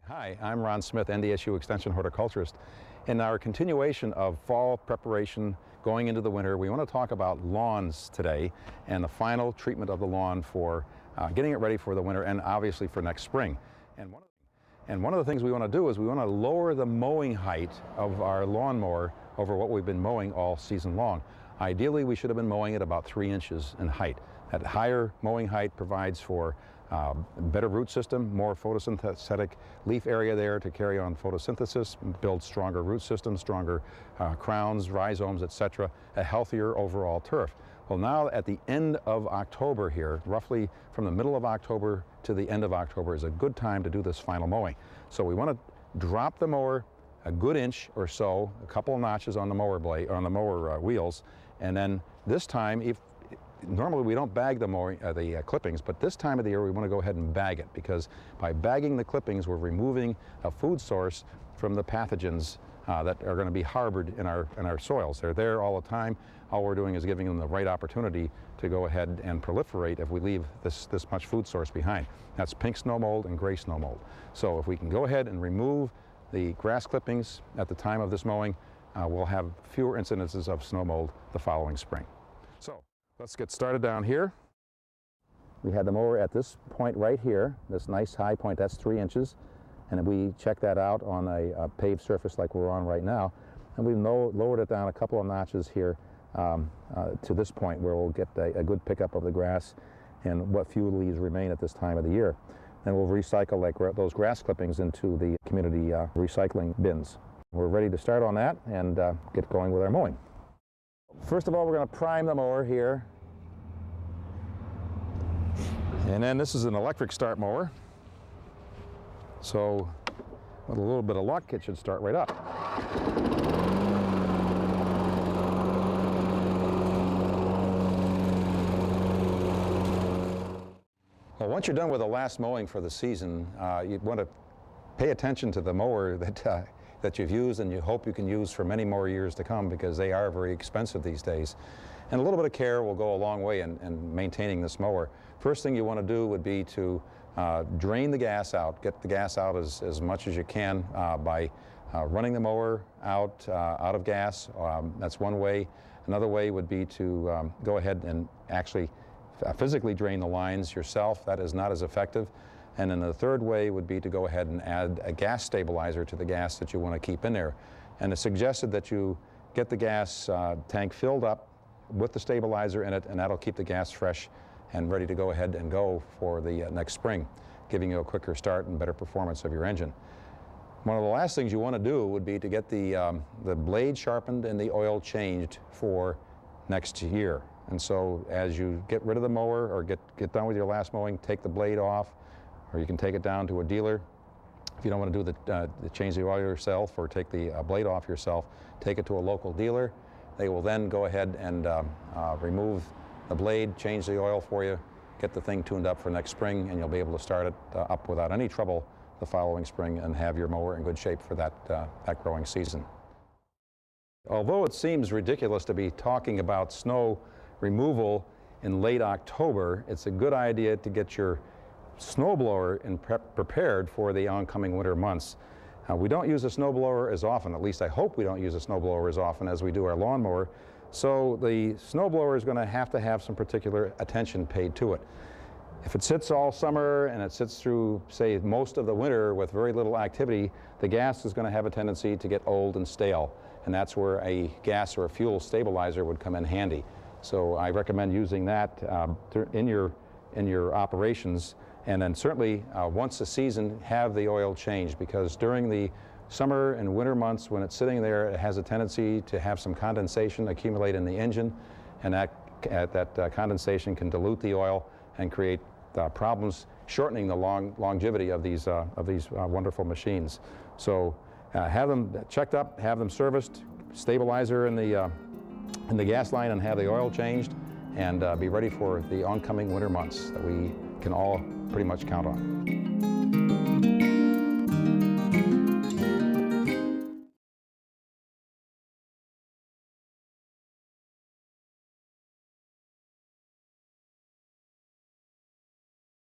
Hi, I'm Ron Smith, NDSU Extension Horticulturist. In our continuation of fall preparation going into the winter, we want to talk about lawns today and the final treatment of the lawn for getting it ready for the winter and obviously for next spring. And one of the things we want to do is we want to lower the mowing height of our lawnmower over what we've been mowing all season long. Ideally, we should have been mowing at about 3 inches in height. That higher mowing height provides for better root system, more photosynthetic leaf area there to carry on photosynthesis, build stronger root systems, stronger crowns, rhizomes, etc., a healthier overall turf. Well, now at the end of October here, roughly from the middle of October to the end of October is a good time to do this final mowing. So we want to drop the mower a good inch or so, a couple of notches on the mower blade, on the mower wheels, and then this time, normally we don't bag the clippings, but this time of the year we want to go ahead and bag it, because by bagging the clippings we're removing a food source from the pathogens that are going to be harbored in our soils. They're there all the time. All we're doing is giving them the right opportunity to go ahead and proliferate if we leave this much food source behind. That's pink snow mold and gray snow mold. So if we can go ahead and remove the grass clippings at the time of this mowing, we'll have fewer incidences of snow mold the following spring. So let's get started down here. We had the mower at this point right here, this nice high point, that's 3 inches. And we check that out on a paved surface like we're on right now. And we've lowered it down a couple of notches here to this point where we'll get a good pickup of the grass and what few leaves remain at this time of the year. Then we'll recycle those grass clippings into the community recycling bins. We're ready to start on that and get going with our mowing. First of all, we're going to prime the mower here. And then this is an electric start mower. So with a little bit of luck, it should start right up. Well, once you're done with the last mowing for the season, you want to pay attention to the mower that you've used and you hope you can use for many more years to come, because they are very expensive these days. And a little bit of care will go a long way in maintaining this mower. First thing you want to do would be to drain the gas out, get the gas out as much as you can by running the mower out of gas. That's one way. Another way would be to go ahead and actually physically drain the lines yourself. That is not as effective. And then the third way would be to go ahead and add a gas stabilizer to the gas that you want to keep in there. And it's suggested that you get the gas tank filled up with the stabilizer in it, and that'll keep the gas fresh and ready to go ahead and go for the next spring, giving you a quicker start and better performance of your engine. One of the last things you want to do would be to get the blade sharpened and the oil changed for next year. And so as you get rid of the mower or get done with your last mowing, take the blade off, or you can take it down to a dealer. If you don't want to do change the oil yourself or take the blade off yourself, take it to a local dealer. They will then go ahead and remove the blade, change the oil for you, get the thing tuned up for next spring, and you'll be able to start it up without any trouble the following spring and have your mower in good shape for that growing season. Although it seems ridiculous to be talking about snow removal in late October, it's a good idea to get your snowblower prepared for the oncoming winter months. We don't use a snowblower as often, at least I hope we don't use a snowblower as often as we do our lawnmower. So the snowblower is going to have some particular attention paid to it. If it sits all summer and it sits through, say, most of the winter with very little activity, the gas is going to have a tendency to get old and stale. And that's where a gas or a fuel stabilizer would come in handy. So I recommend using that in your operations. And then certainly once a season, have the oil changed, because during the summer and winter months when it's sitting there, it has a tendency to have some condensation accumulate in the engine, and that condensation can dilute the oil and create problems, shortening the longevity of these wonderful machines. So have them checked up, have them serviced, stabilizer in the gas line, and have the oil changed, and be ready for the oncoming winter months that we can all pretty much count on.